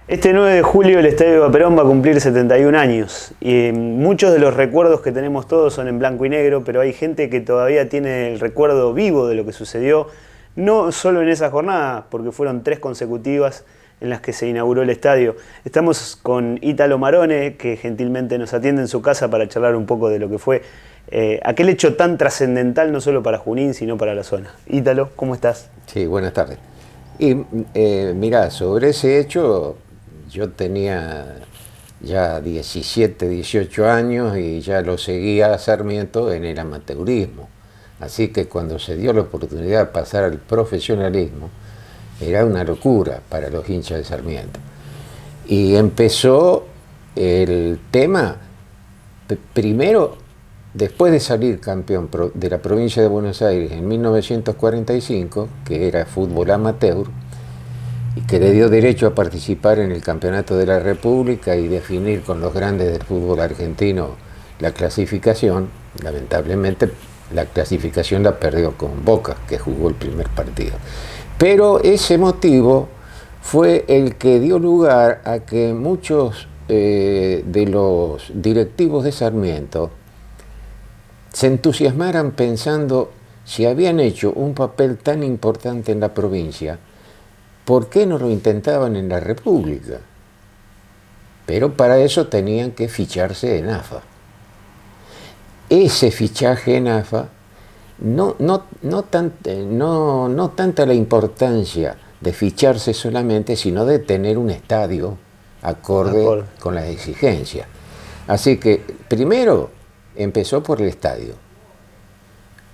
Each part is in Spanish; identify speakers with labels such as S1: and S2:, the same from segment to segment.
S1: Este 9 de julio el Estadio Vaperón va a cumplir 71 años y muchos de los recuerdos que tenemos todos son en blanco y negro, pero hay gente que todavía tiene el recuerdo vivo de lo que sucedió, no solo en esa jornada, porque fueron 3 consecutivas en las que se inauguró el estadio. Estamos con Ítalo Marone, que gentilmente nos atiende en su casa para charlar un poco de lo que fue aquel hecho tan trascendental no solo para Junín, sino para la zona. Ítalo, ¿cómo estás?
S2: Sí, buenas tardes. Y mirá, sobre ese hecho, yo tenía ya 17, 18 años y ya lo seguía a Sarmiento en el amateurismo. Así que cuando se dio la oportunidad de pasar al profesionalismo, era una locura para los hinchas de Sarmiento. Y empezó el tema, primero, después de salir campeón de la provincia de Buenos Aires en 1945, que era fútbol amateur, y que le dio derecho a participar en el Campeonato de la República y definir con los grandes del fútbol argentino la clasificación, lamentablemente la clasificación la perdió con Boca, que jugó el primer partido. Pero ese motivo fue el que dio lugar a que muchos de los directivos de Sarmiento se entusiasmaran pensando si habían hecho un papel tan importante en la provincia, ¿por qué no lo intentaban en la República? Pero para eso tenían que ficharse en AFA. Ese fichaje en AFA, no tanta la importancia de ficharse solamente, sino de tener un estadio acorde con las exigencias. Así que primero empezó por el estadio.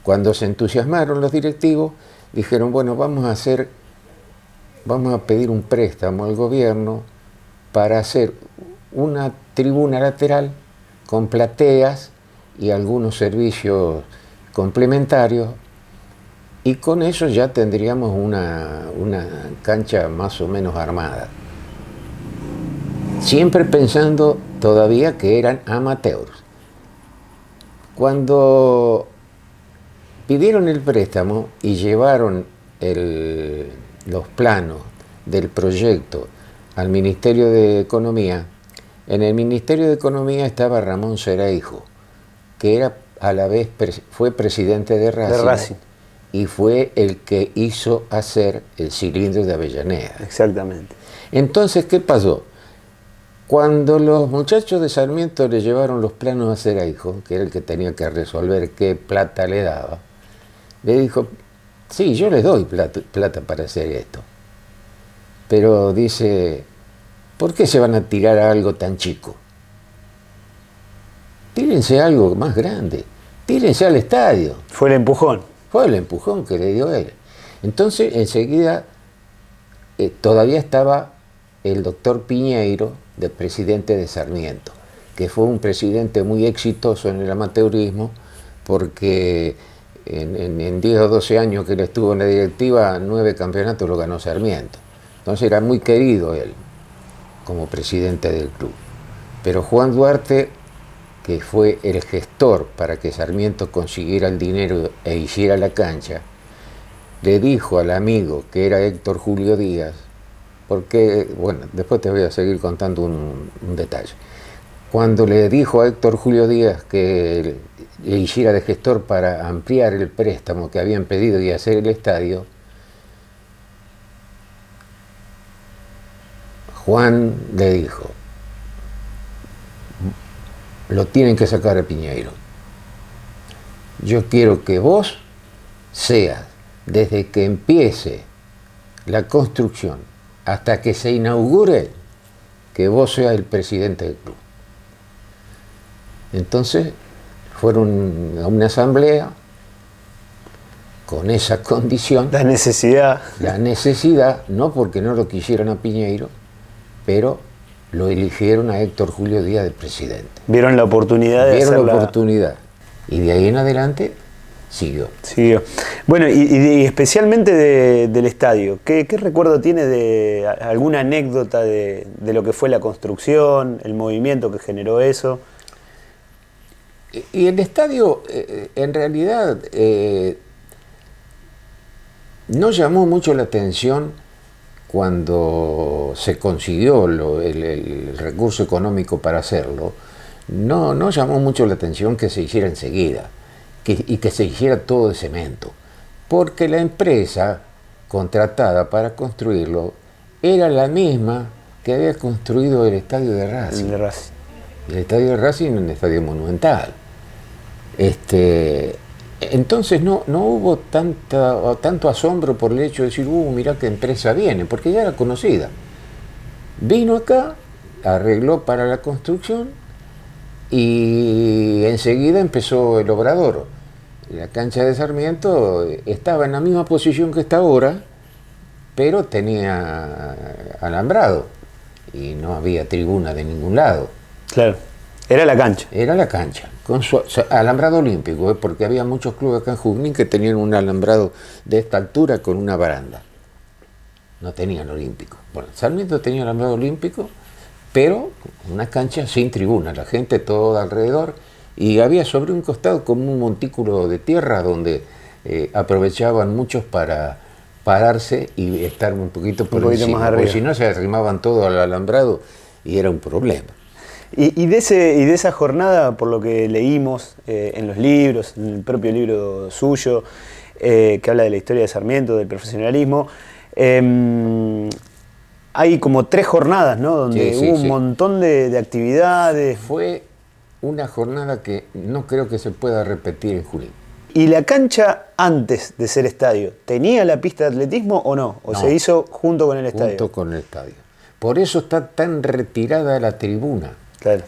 S2: Cuando se entusiasmaron los directivos, dijeron, bueno, vamos a pedir un préstamo al gobierno para hacer una tribuna lateral con plateas y algunos servicios complementarios, y con eso ya tendríamos una cancha más o menos armada. Siempre pensando todavía que eran amateurs. Cuando pidieron el préstamo y llevaron los planos del proyecto al Ministerio de Economía, en el Ministerio de Economía estaba Ramón Cereijo, que era a la vez fue presidente de Racing y fue el que hizo hacer el cilindro de Avellaneda.
S1: Exactamente.
S2: Entonces, ¿qué pasó? Cuando los muchachos de Sarmiento le llevaron los planos a Cereijo, que era el que tenía que resolver qué plata le daba, le dijo, sí, yo les doy plata para hacer esto. Pero dice, ¿por qué se van a tirar a algo tan chico? Tírense a algo más grande, tírense al estadio.
S1: Fue el empujón.
S2: Fue el empujón que le dio él. Entonces, enseguida, todavía estaba el doctor Piñeiro, de presidente de Sarmiento, que fue un presidente muy exitoso en el amateurismo, porque en 10 o 12 años que él estuvo en la directiva, 9 campeonatos lo ganó Sarmiento. Entonces era muy querido él como presidente del club. Pero Juan Duarte, que fue el gestor para que Sarmiento consiguiera el dinero e hiciera la cancha, le dijo al amigo, que era Héctor Julio Díaz, porque, bueno, después te voy a seguir contando un detalle. Cuando le dijo a Héctor Julio Díaz que le hiciera de gestor para ampliar el préstamo que habían pedido y hacer el estadio, Juan le dijo, lo tienen que sacar a Piñeiro. Yo quiero que vos seas, desde que empiece la construcción hasta que se inaugure, que vos seas el presidente del club. Entonces fueron a una asamblea con esa condición.
S1: La necesidad.
S2: La necesidad, no porque no lo quisieran a Piñeiro, pero lo eligieron a Héctor Julio Díaz de presidente.
S1: Vieron la oportunidad de
S2: Vieron
S1: hacerla.
S2: la oportunidad. Y de ahí en adelante siguió.
S1: Bueno, y especialmente del estadio, ¿qué recuerdo tiene de alguna anécdota de lo que fue la construcción, el movimiento que generó eso?
S2: Y el estadio, en realidad, no llamó mucho la atención cuando se consiguió el recurso económico para hacerlo, no llamó mucho la atención que se hiciera enseguida y que se hiciera todo de cemento, porque la empresa contratada para construirlo era la misma que había construido el estadio de Racing. El estadio de Racing era un estadio monumental. Entonces no hubo tanto asombro por el hecho de decir, mirá qué empresa viene, porque ya era conocida. Vino acá, arregló para la construcción y enseguida empezó el obrador. La cancha de Sarmiento estaba en la misma posición que está ahora, pero tenía alambrado y no había tribuna de ningún lado.
S1: Claro, era la cancha.
S2: Era la cancha, con su alambrado olímpico, porque había muchos clubes acá en Junín que tenían un alambrado de esta altura con una baranda. No tenían olímpico. Bueno, Sarmiento tenía alambrado olímpico, pero una cancha sin tribuna, la gente toda alrededor, y había sobre un costado como un montículo de tierra donde aprovechaban muchos para pararse y estar un poquito por encima,
S1: más arriba,
S2: porque si no se arrimaban todo al alambrado y era un problema.
S1: Y de esa jornada, por lo que leímos en los libros, en el propio libro suyo, que habla de la historia de Sarmiento, del profesionalismo, hay como 3 jornadas, ¿no? Donde hubo un montón de actividades.
S2: Fue una jornada que no creo que se pueda repetir en Junín.
S1: ¿Y la cancha, antes de ser estadio, tenía la pista de atletismo o no? ¿O no, se hizo junto con el estadio?
S2: Junto con el estadio. Por eso está tan retirada la tribuna.
S1: Claro.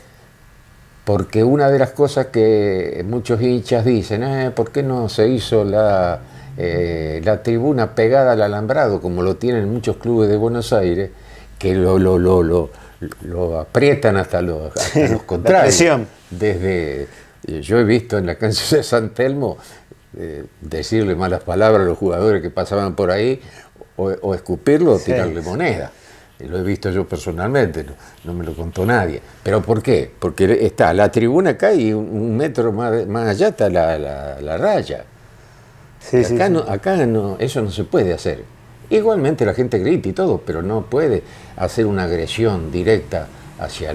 S2: Porque una de las cosas que muchos hinchas dicen, ¿por qué no se hizo la tribuna pegada al alambrado, como lo tienen muchos clubes de Buenos Aires, que lo aprietan hasta los contrarios? Yo he visto en la cancha de San Telmo decirle malas palabras a los jugadores que pasaban por ahí, o escupirlo o tirarle moneda. Lo he visto yo personalmente, no me lo contó nadie. ¿Pero por qué? Porque está la tribuna acá y un metro más allá está la raya. Acá no, eso no se puede hacer. Igualmente la gente grita y todo, pero no puede hacer una agresión directa hacia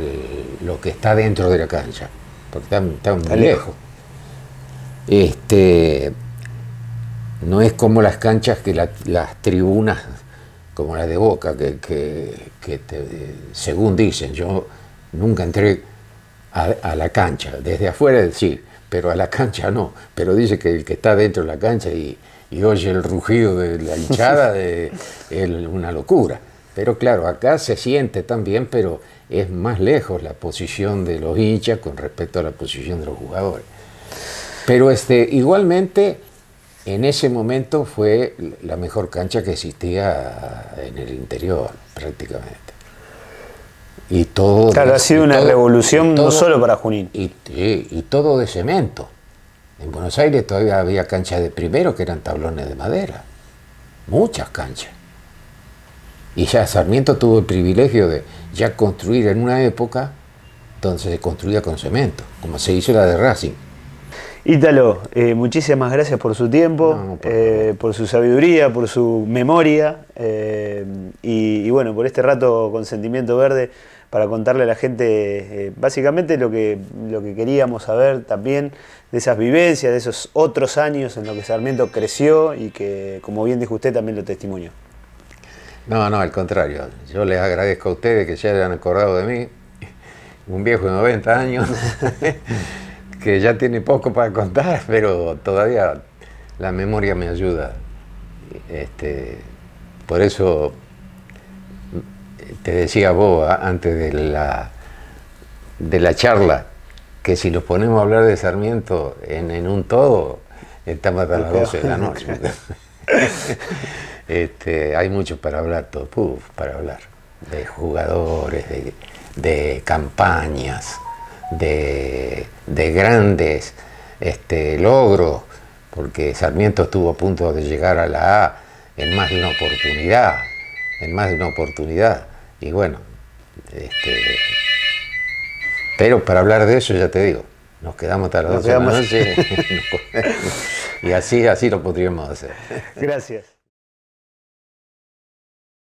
S2: lo que está dentro de la cancha, porque está muy lejos. No es como las canchas que las tribunas, como la de Boca, según dicen, yo nunca entré a la cancha, desde afuera sí, pero a la cancha no, pero dice que el que está dentro de la cancha y oye el rugido de la hinchada es una locura. Pero claro, acá se siente también, pero es más lejos la posición de los hinchas con respecto a la posición de los jugadores. Pero igualmente, en ese momento fue la mejor cancha que existía en el interior, prácticamente. Y todo.
S1: Claro, ha sido una revolución no solo para Junín.
S2: Y todo de cemento. En Buenos Aires todavía había canchas de primero que eran tablones de madera. Muchas canchas. Y ya Sarmiento tuvo el privilegio de ya construir en una época donde se construía con cemento, como se hizo la de Racing.
S1: Ítalo, muchísimas gracias por su tiempo, por su sabiduría, por su memoria y bueno, por este rato con Sentimiento Verde para contarle a la gente básicamente lo que queríamos saber también de esas vivencias, de esos otros años en los que Sarmiento creció y que, como bien dijo usted, también lo testimonió.
S2: No, al contrario, yo les agradezco a ustedes que se hayan acordado de mí, un viejo de 90 años. Que ya tiene poco para contar, pero todavía la memoria me ayuda. Por eso te decía vos antes de la charla, que si nos ponemos a hablar de Sarmiento en un todo, estamos hasta las 12 de la noche. Hay mucho para hablar, para hablar de jugadores, de campañas, de grandes logros, porque Sarmiento estuvo a punto de llegar a la A en más de una oportunidad, y bueno, pero para hablar de eso, ya te digo, nos quedamos hasta las 12 de la noche y así lo podríamos hacer.
S1: Gracias.